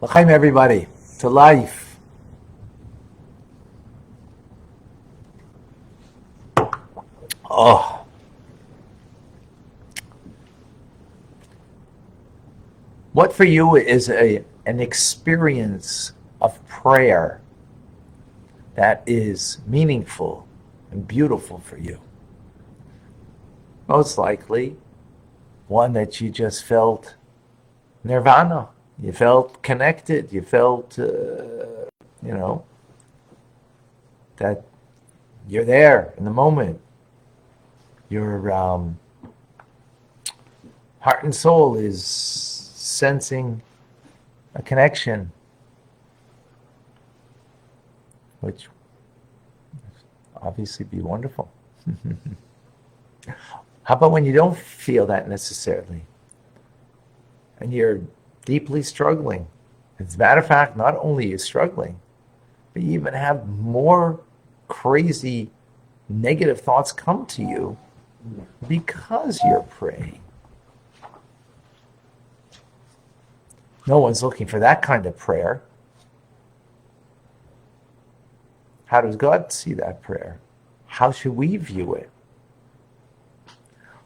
L'chaim, everybody, to life. Oh, what for you is an experience of prayer that is meaningful and beautiful for you? Most likely, one that you just felt nirvana. You felt connected. You felt, that you're there in the moment. Your heart and soul is sensing a connection, which obviously be wonderful. How about when you don't feel that necessarily, and you're deeply struggling? As a matter of fact, not only are you struggling, but you even have more crazy negative thoughts come to you because you're praying. No one's looking for that kind of prayer. How does God see that prayer? How should we view it?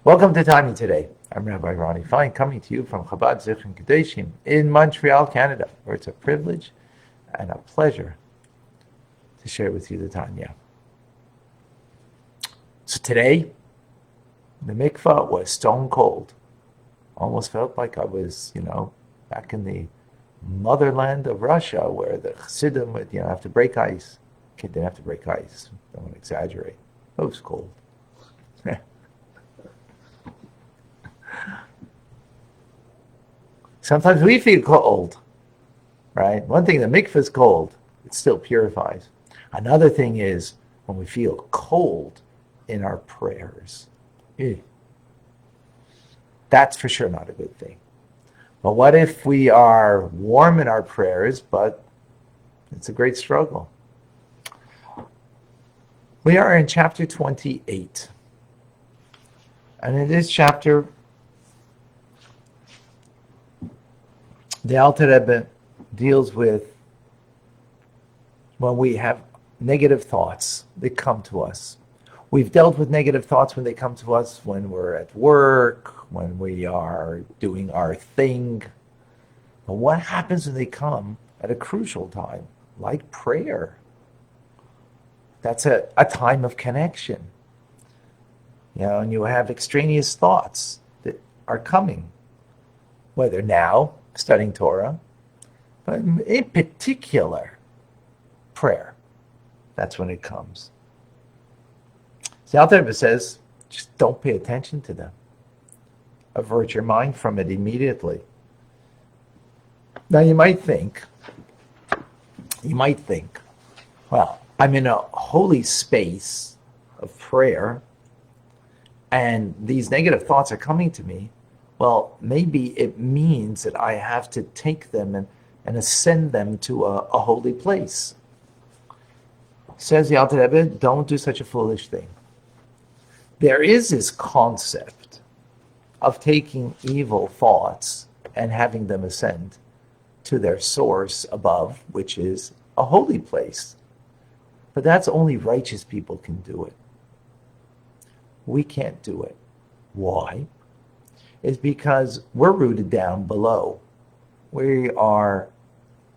Welcome to Tanya today. I'm Rabbi Ronnie Fine, coming to you from Chabad Zichron Kadeshim in Montreal, Canada, where it's a privilege and a pleasure to share with you the Tanya. So today, the mikvah was stone cold. Almost felt like I was, back in the motherland of Russia, where the Chassidim would, have to break ice. Kid didn't have to break ice. Don't want to exaggerate. It was cold. Sometimes we feel cold, right? One thing, the mikvah is cold. It still purifies. Another thing is when we feel cold in our prayers. That's for sure not a good thing. But what if we are warm in our prayers, but it's a great struggle? We are in chapter 28. And in this chapter, the Alter Rebbe deals with when we have negative thoughts that come to us. We've dealt with negative thoughts when they come to us when we're at work, when we are doing our thing. But what happens when they come at a crucial time, like prayer? That's a time of connection. And you have extraneous thoughts that are coming, whether now, studying Torah, but in particular, prayer. That's when it comes. The Alter Rebbe says, just don't pay attention to them. Avert your mind from it immediately. Now you might think, well, I'm in a holy space of prayer, and these negative thoughts are coming to me. Well, maybe it means that I have to take them and ascend them to a holy place. Says the Alter Rebbe, don't do such a foolish thing. There is this concept of taking evil thoughts and having them ascend to their source above, which is a holy place. But that's only righteous people can do it. We can't do it. Why? It's because we're rooted down below. We are,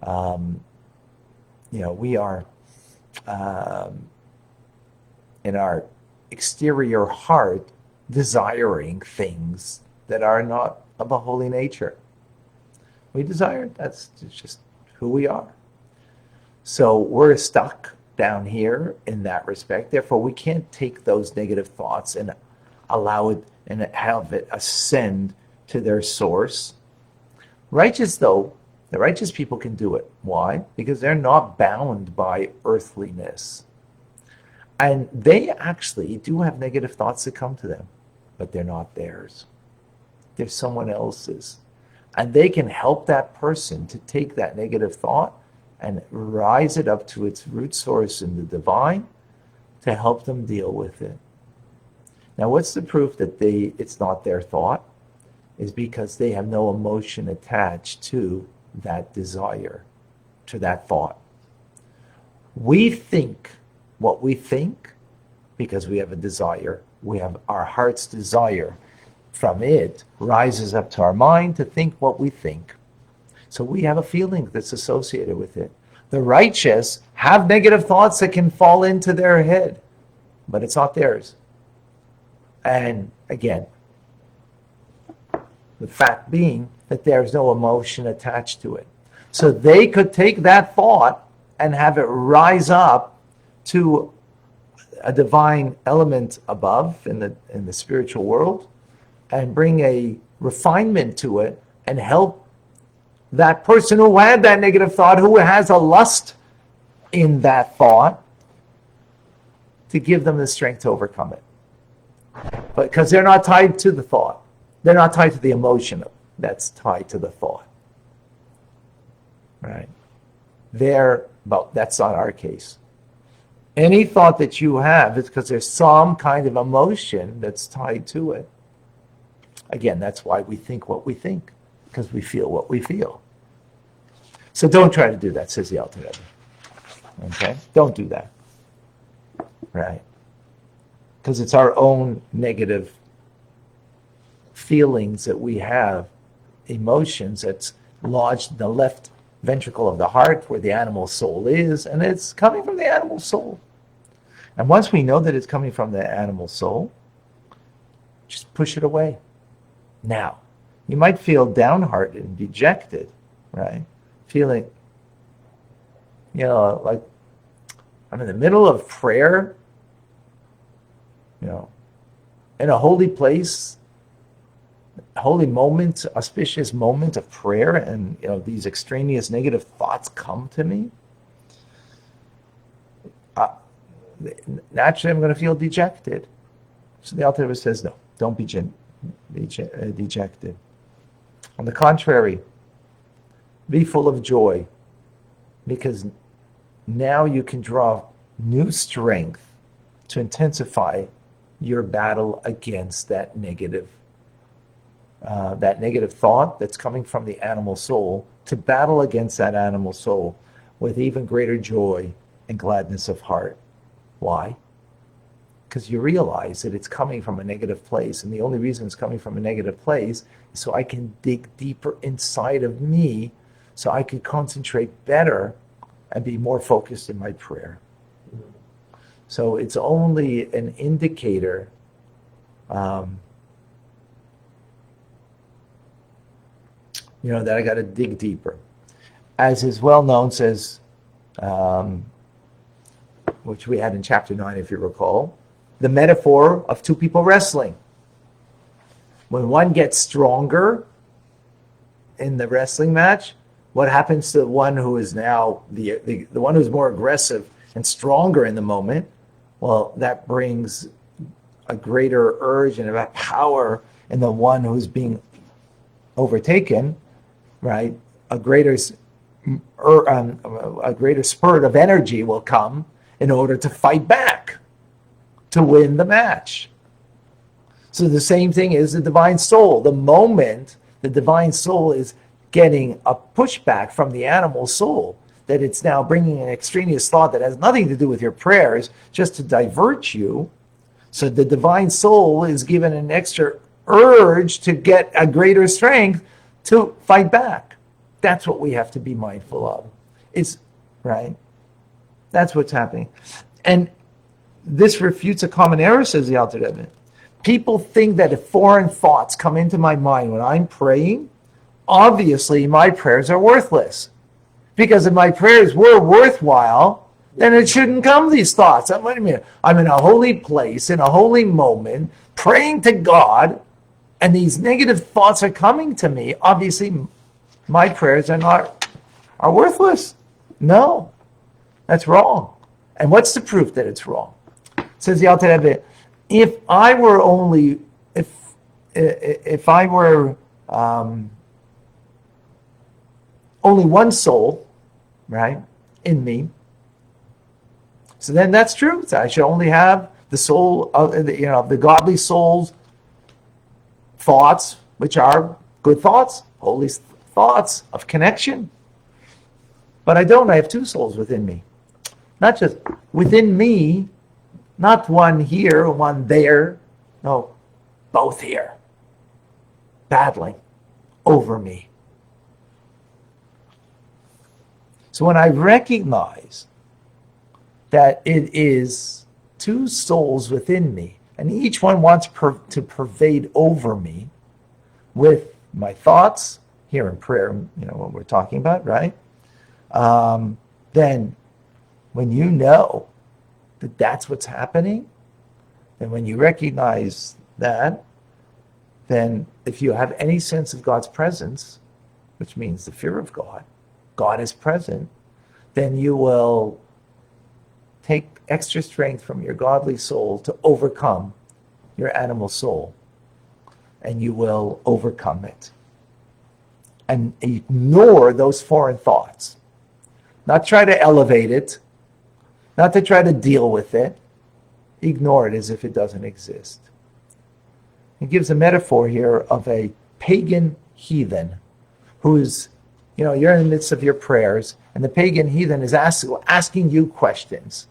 in our exterior heart, desiring things that are not of a holy nature. We desire, that's just who we are. So we're stuck down here in that respect. Therefore, we can't take those negative thoughts and allow it and have it ascend to their source. The righteous people can do it. Why? Because they're not bound by earthliness. And they actually do have negative thoughts that come to them, but they're not theirs. They're someone else's. And they can help that person to take that negative thought and rise it up to its root source in the divine to help them deal with it. Now, what's the proof that it's not their thought? Is because they have no emotion attached to that desire, to that thought. We think what we think because we have a desire. We have our heart's desire. From it rises up to our mind to think what we think. So we have a feeling that's associated with it. The righteous have negative thoughts that can fall into their head, but it's not theirs. And again, the fact being that there's no emotion attached to it. So they could take that thought and have it rise up to a divine element above in the spiritual world and bring a refinement to it and help that person who had that negative thought, who has a lust in that thought, to give them the strength to overcome it. But because they're not tied to the thought. They're not tied to the emotion that's tied to the thought. Right? But that's not our case. Any thought that you have is because there's some kind of emotion that's tied to it. Again, that's why we think what we think, because we feel what we feel. So don't try to do that, says the Alter Rebbe. Okay? Don't do that. Right? Because it's our own negative feelings that we have, emotions that's lodged in the left ventricle of the heart where the animal soul is, and it's coming from the animal soul. And once we know that it's coming from the animal soul, just push it away. Now, you might feel downhearted and dejected, right? Feeling, like I'm in the middle of prayer, in a holy place, holy moment, auspicious moment of prayer, and these extraneous negative thoughts come to me. Naturally, I'm going to feel dejected. So the Alter Rebbe says, no, don't be dejected. On the contrary, be full of joy, because now you can draw new strength to intensify your battle against that negative thought that's coming from the animal soul, to battle against that animal soul with even greater joy and gladness of heart. Why? Because you realize that it's coming from a negative place, and the only reason it's coming from a negative place is so I can dig deeper inside of me, so I can concentrate better and be more focused in my prayer. So it's only an indicator that I got to dig deeper. As is well known, says, which we had in chapter 9, if you recall, the metaphor of two people wrestling. When one gets stronger in the wrestling match, what happens to the one who is now the one who's more aggressive and stronger in the moment? Well, that brings a greater urge and a power in the one who's being overtaken, right? A greater spurt of energy will come in order to fight back, to win the match. So the same thing is the divine soul. The moment the divine soul is getting a pushback from the animal soul, that it's now bringing an extraneous thought that has nothing to do with your prayers, just to divert you. So the divine soul is given an extra urge to get a greater strength to fight back. That's what we have to be mindful of. It's right. That's what's happening. And this refutes a common error, says the Alter Rebbe. People think that if foreign thoughts come into my mind when I'm praying, obviously my prayers are worthless. Because if my prayers were worthwhile, then it shouldn't come, these thoughts. Wait a minute. I'm in a holy place, in a holy moment, praying to God, and these negative thoughts are coming to me. Obviously, my prayers are worthless. No, that's wrong. And what's the proof that it's wrong? Says the Alter Rebbe, if I were only one soul, right, in me, so then that's true. So I should only have the soul of the godly soul's thoughts, which are good thoughts, holy thoughts of connection. But I don't. I have two souls within me. Not just within me, not one here, one there. No, both here. Battling over me. So when I recognize that it is two souls within me, and each one wants to pervade over me with my thoughts, here in prayer, what we're talking about, right? Then when you know that that's what's happening, and when you recognize that, then if you have any sense of God's presence, which means the fear of God, God is present, then you will take extra strength from your godly soul to overcome your animal soul. And you will overcome it. And ignore those foreign thoughts. Not try to elevate it. Not to try to deal with it. Ignore it as if it doesn't exist. He gives a metaphor here of a pagan heathen who's, you're in the midst of your prayers, and the pagan heathen is asking you questions.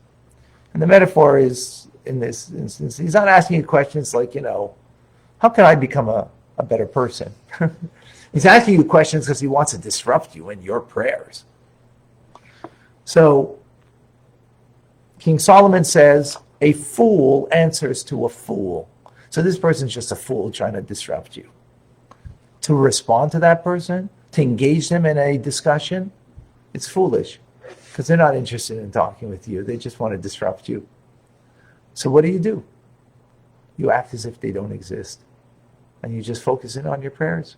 And the metaphor is, in this instance, he's not asking you questions like, how can I become a better person? He's asking you questions because he wants to disrupt you in your prayers. So, King Solomon says, a fool answers to a fool. So this person's just a fool trying to disrupt you. To respond to that person, to engage them in a discussion, it's foolish because they're not interested in talking with you. They just want to disrupt you. So what do? You act as if they don't exist. And you just focus in on your prayers.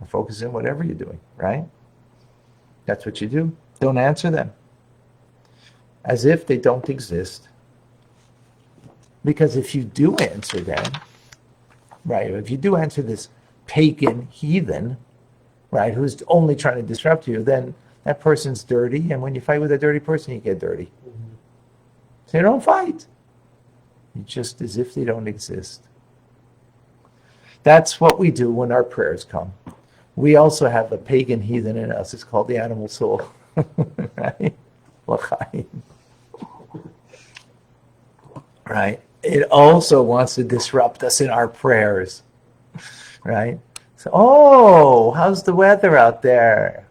Or focus in whatever you're doing, right? That's what you do. Don't answer them. As if they don't exist. Because if you do answer them, right, if you do answer this pagan heathen, right, who's only trying to disrupt you, then that person's dirty, and when you fight with a dirty person, you get dirty. Mm-hmm. So you don't fight. It's just as if they don't exist. That's what we do when our prayers come. We also have a pagan heathen in us. It's called the animal soul. Right? Right? It also wants to disrupt us in our prayers. Right? So, how's the weather out there?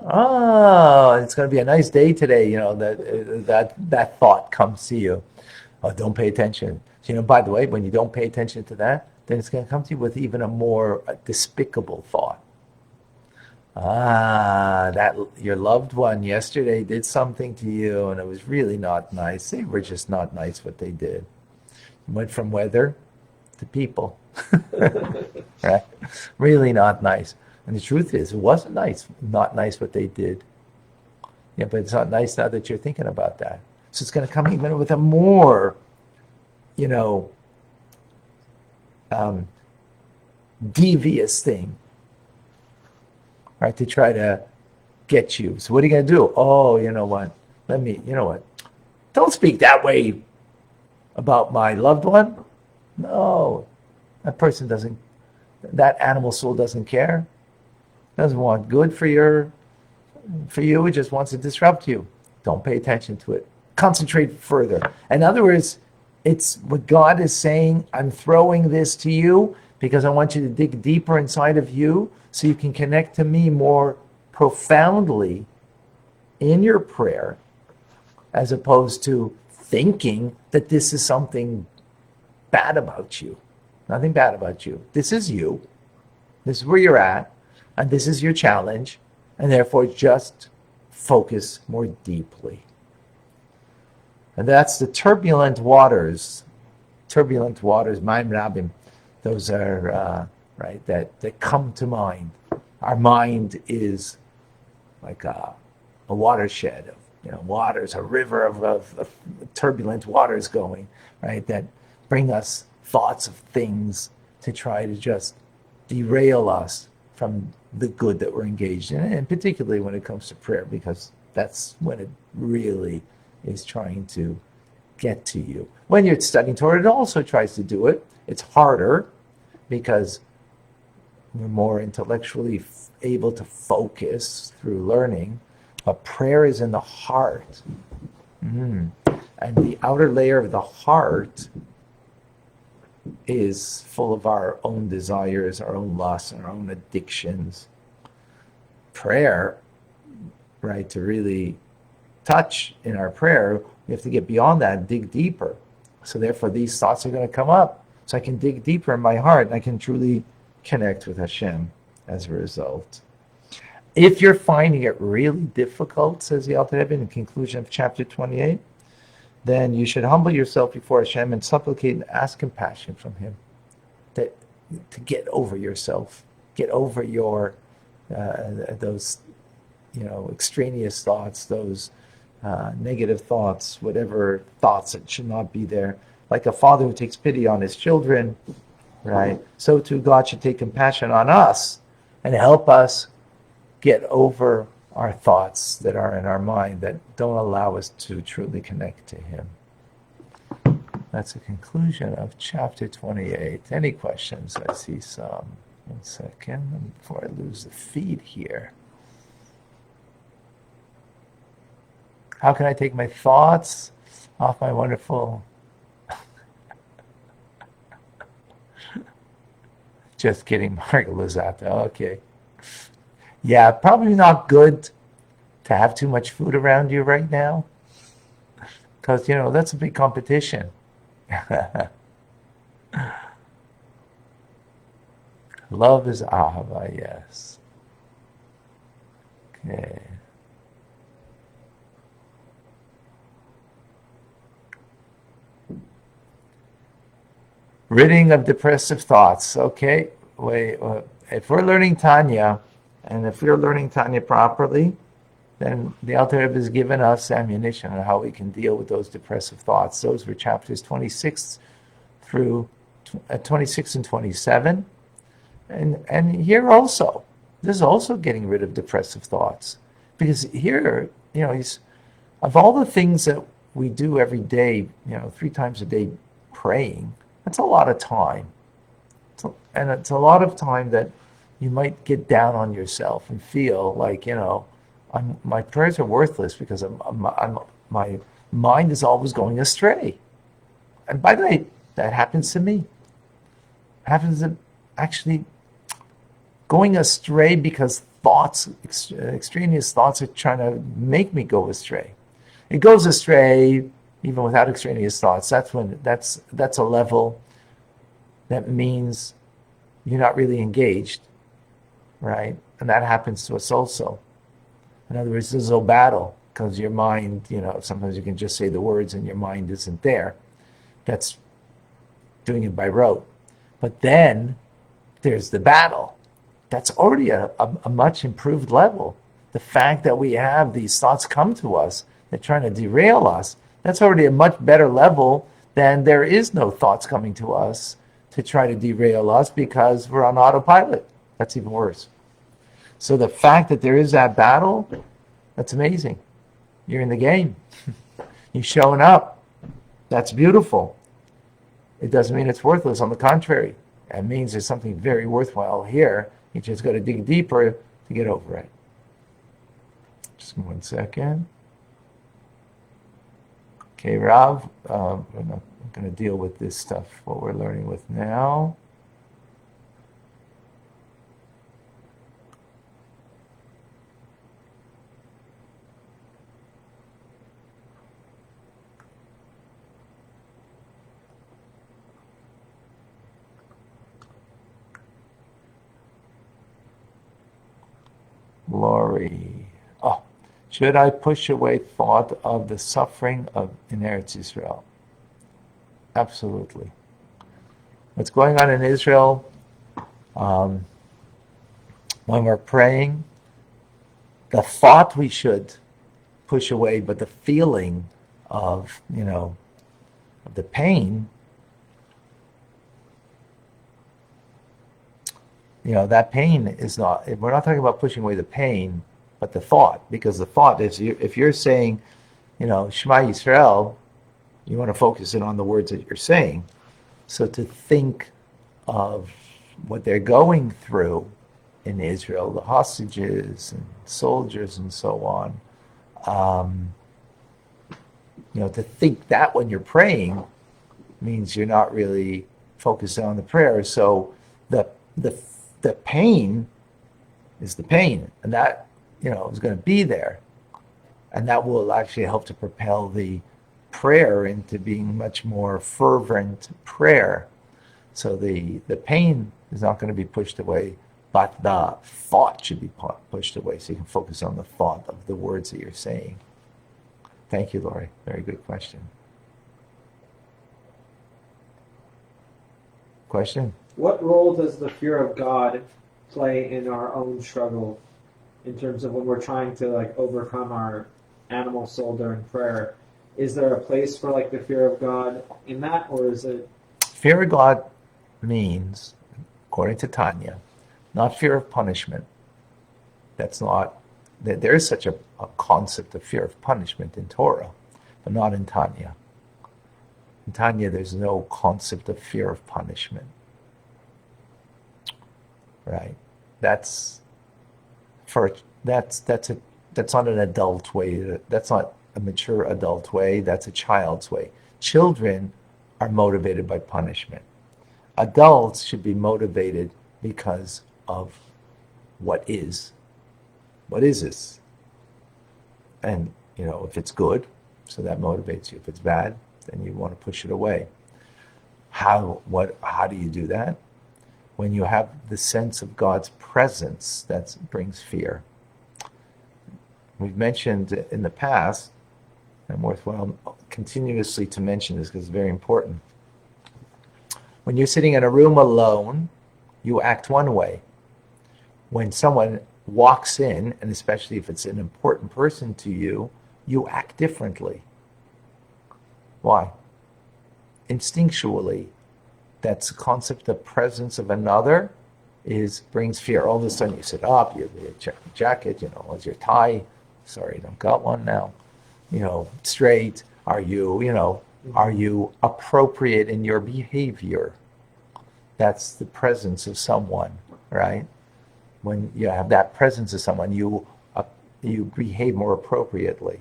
Oh, it's going to be a nice day today. That thought comes to you. Oh, don't pay attention. So, by the way, when you don't pay attention to that, then it's going to come to you with even a more despicable thought. That your loved one yesterday did something to you, and it was really not nice. They were just not nice what they did. It went from weather to people. Right? Really not nice. And the truth is, it wasn't nice, not nice what they did. Yeah, but it's not nice now that you're thinking about that. So it's going to come even with a more, devious thing, right, to try to get you. So what are you going to do? Oh, you know what? Don't speak that way about my loved one. No, that animal soul doesn't care. Doesn't want good for you. It just wants to disrupt you. Don't pay attention to it. Concentrate further. In other words, it's what God is saying. I'm throwing this to you because I want you to dig deeper inside of you so you can connect to me more profoundly in your prayer, as opposed to thinking that this is something bad about you. Nothing bad about you. This is you. This is where you're at. And this is your challenge. And therefore, just focus more deeply. And that's the turbulent waters. Turbulent waters, Maim Rabim. Those are, right, that come to mind. Our mind is like a watershed of, waters, a river of turbulent waters going, right, that bring us thoughts of things to try to just derail us from the good that we're engaged in, and particularly when it comes to prayer, because that's when it really is trying to get to you. When you're studying Torah, it also tries to do it. It's harder because we're more intellectually able to focus through learning, but prayer is in the heart. And the outer layer of the heart is full of our own desires, our own lusts, our own addictions. Prayer, right, to really touch in our prayer, we have to get beyond that and dig deeper. So therefore, these thoughts are going to come up. So I can dig deeper in my heart and I can truly connect with Hashem as a result. If you're finding it really difficult, says the Alter Rebbe in the conclusion of chapter 28, then you should humble yourself before Hashem and supplicate and ask compassion from Him to get over yourself, get over your those extraneous thoughts, those negative thoughts, whatever thoughts that should not be there. Like a father who takes pity on his children, right? So too God should take compassion on us and help us get over our thoughts that are in our mind that don't allow us to truly connect to Him. That's the conclusion of chapter 28. Any questions? I see some. 1 second before I lose the feed here. How can I take my thoughts off my wonderful... Just kidding, Mark Lozata. Okay. Yeah, probably not good to have too much food around you right now. Because, that's a big competition. Love is ahava, yes. Okay. Ridding of depressive thoughts. Okay, wait. If we're learning Tanya, and if we're learning Tanya properly, then the Alter Rebbe has given us ammunition on how we can deal with those depressive thoughts. Those were chapters 26 through 26 and 27. And here also, this is also getting rid of depressive thoughts. Because here, of all the things that we do every day, 3 times a day praying, that's a lot of time. And it's a lot of time that you might get down on yourself and feel like, my prayers are worthless because my mind is always going astray. And by the way, that happens to me. It happens to actually going astray because thoughts, extraneous thoughts are trying to make me go astray. It goes astray even without extraneous thoughts. That's a level that means you're not really engaged, right? And that happens to us also. In other words, there's no battle because your mind, sometimes you can just say the words and your mind isn't there. That's doing it by rote. But then there's the battle. That's already a much improved level. The fact that we have these thoughts come to us, they're trying to derail us, that's already a much better level than there is no thoughts coming to us to try to derail us because we're on autopilot. That's even worse. So the fact that there is that battle, that's amazing. You're in the game. You're showing up. That's beautiful. It doesn't mean it's worthless. On the contrary, it means there's something very worthwhile here. You just got to dig deeper to get over it. Just 1 second. Okay, Rav, we're not going to deal with this stuff, what we're learning with now. Glory. Oh, should I push away thought of the suffering in Eretz Israel? Absolutely. What's going on in Israel, when we're praying, the thought we should push away, but the feeling of, of the pain, that pain is not, we're not talking about pushing away the pain, but the thought, because the thought is, if you're saying, Shema Yisrael, you want to focus in on the words that you're saying. So to think of what they're going through in Israel, the hostages and soldiers and so on, to think that when you're praying means you're not really focused on the prayer. So the pain is the pain, and that is going to be there, and that will actually help to propel the prayer into being much more fervent prayer. So the pain is not going to be pushed away, but the thought should be pushed away, so you can focus on the thought of the words that you're saying. Thank you, Lori. Very good question. Question? What role does the fear of God play in our own struggle, in terms of when we're trying to overcome our animal soul during prayer? Is there a place for the fear of God in that, or is it? Fear of God means, according to Tanya, not fear of punishment. That's not, there is such a concept of fear of punishment in Torah, but not in Tanya. In Tanya, there's no concept of fear of punishment. Right? That's not an adult way. That's not a mature adult way. That's a child's way. Children are motivated by punishment. Adults should be motivated because of what is. What is this? And if it's good, so that motivates you. If it's bad, then you want to push it away. How do you do that? When you have the sense of God's presence, that brings fear. We've mentioned in the past, and worthwhile continuously to mention this because it's very important. When you're sitting in a room alone, you act one way. When someone walks in, and especially if it's an important person to you, you act differently. Why? Instinctually, that's the concept of presence of another brings fear. All of a sudden you sit up, you check your jacket, is your tie? Sorry, I don't got one now. Straight. Are you appropriate in your behavior? That's the presence of someone, right? When you have that presence of someone, you behave more appropriately.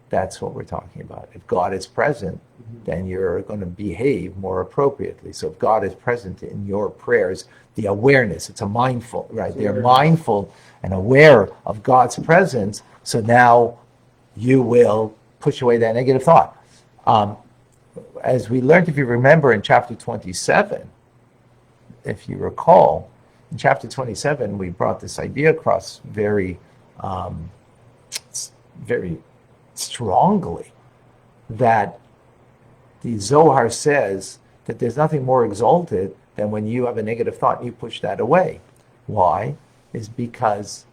That's what we're talking about. If God is present, then you're going to behave more appropriately. So if God is present in your prayers, the awareness, it's a mindful, right? They're mindful and aware of God's presence. So now you will push away that negative thought. As we learned, if you remember in chapter 27, if you recall, in chapter 27, we brought this idea across very strongly, that the Zohar says that there's nothing more exalted than when you have a negative thought and you push that away. Why? Is because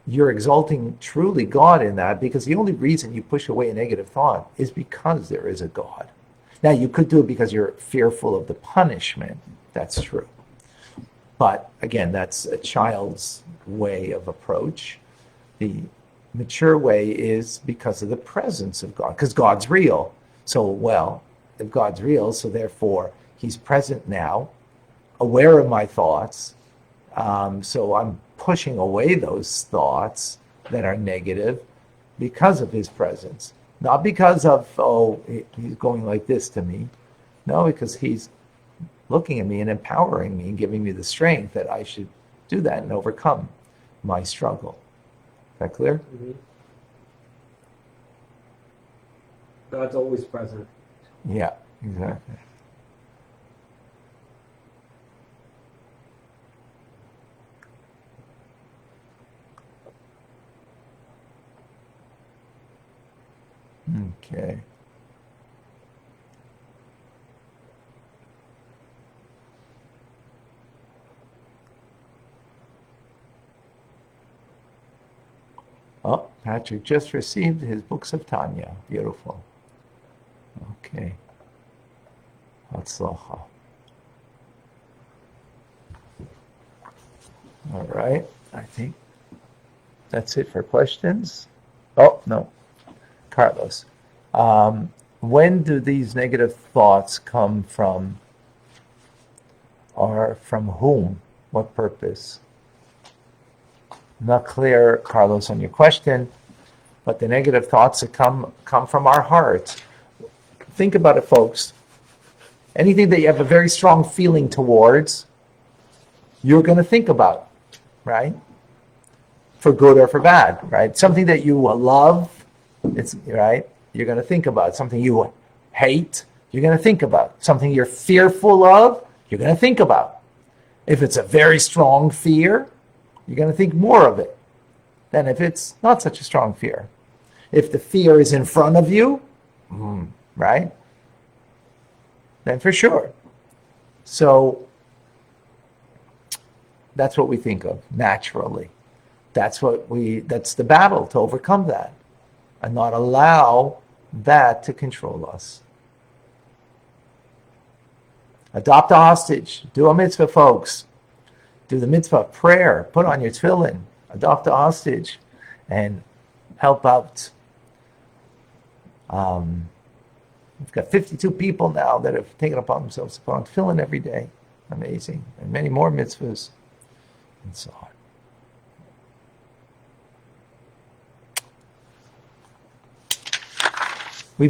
you're exalting truly God in that, because the only reason you push away a negative thought is because there is a God. Now, you could do it because you're fearful of the punishment. That's true. But again, that's a child's way of approach. The mature way is because of the presence of God, because God's real. So, if God's real, so therefore he's present now, aware of my thoughts. So I'm pushing away those thoughts that are negative because of his presence. Not because of, he's going like this to me. No, because he's looking at me and empowering me and giving me the strength that I should do that and overcome my struggle. Is that clear? Mm-hmm. God's always present. Yeah, exactly. Okay. Oh, Patrick just received his books of Tanya. Beautiful. Okay. Hatzlacha. All right. I think that's it for questions. Oh, no. Carlos. When do these negative thoughts come from Or from whom? What purpose? Not clear, Carlos, on your question, but the negative thoughts that come from our heart. Think about it, folks. Anything that you have a very strong feeling towards, you're going to think about, right? For good or for bad, right? Something that you love, it's right. You're going to think about. Something you hate, you're going to think about. Something you're fearful of, you're going to think about. If it's a very strong fear, you're going to think more of it than if it's not such a strong fear. If the fear is in front of you, right? Then for sure. So that's what we think of naturally. That's the battle to overcome that and not allow that to control us. Adopt a hostage. Do a mitzvah, folks. Do the mitzvah of prayer. Put on your tefillin. Adopt a hostage and help out. We've got 52 people now that have taken upon themselves to put on tefillin every day. Amazing. And many more mitzvahs and so on.